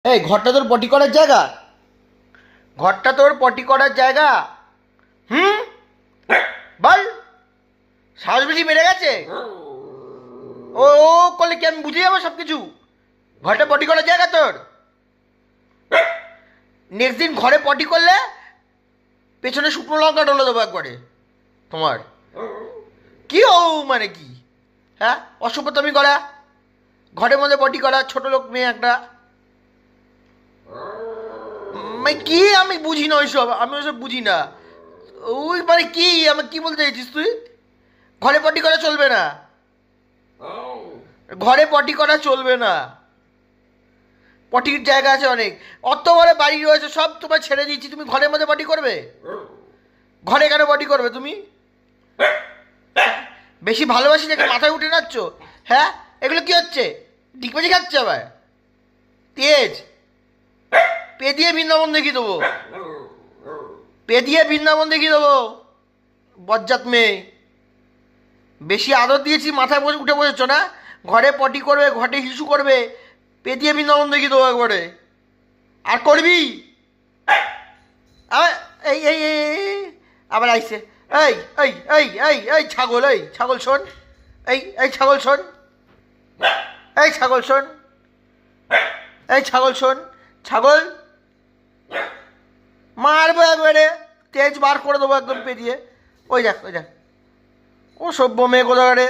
এই ঘরটা তোর পটি করার জায়গা? ঘরটা তোর পটি করার জায়গা? হুম, বল। সাহস বেশি বেড়ে গেছে? ও ও করলে কি আমি বুঝে যাবো সব কিছু? ঘরটা পটি করার জায়গা তোর? নেক্সট দিন ঘরে পটি করলে পেছনে শুকনো লঙ্কা ডলে দেবো একবারে তোমার। কি ও মানে কি? হ্যাঁ, অসভ্যতামি করা, ঘরের মধ্যে পটি করা, ছোট লোক মেয়ে একটা। মানে কি আমি বুঝি না ওইসব, আমি ওইসব বুঝি না। ওই মানে কি, আমি কি বলতে চাইছিস তুই? ঘরে পটি করা চলবে না, ঘরে পটি করা চলবে না। পটির জায়গা আছে অনেক, অত বড় বাড়ি রয়েছে, সব তোমার ছেড়ে দিয়েছি, তুমি ঘরের মধ্যে পটি করবে? ঘরে কেন পটি করবে তুমি? বেশি ভালোবাসি নাকি মাথায় উঠে নাচ্ছ? হ্যাঁ, এগুলো কি হচ্ছে? ডিগবাজি খাচ্ছে আবার তেজ? পে দিয়ে বৃন্দাবন দেখিয়ে দেবো, পে দিয়ে বৃন্দাবন দেখিয়ে দেবো। বজ্জাত মেয়ে, বেশি আদর দিয়েছি, মাথায় বসে উঠে বসেছ না? ঘরে পটি করবে, ঘরে হিসু করবে, পে দিয়ে বৃন্দাবন দেখিয়ে দেবো একবারে। আর করবি? আবার এই এই এই এই, আবার আইসে। এই এই এই এই এই ছাগল, এই ছাগল শোন, এই এই ছাগল শোন, এই ছাগল শোন, এই ছাগল শোন, ছাগল মারবো একবারে, তেজ বার করে দেবো একদম পেরিয়ে। ওই দেখ, ওই দেখ, ও সভ্য মেয়ে কোথাকারে।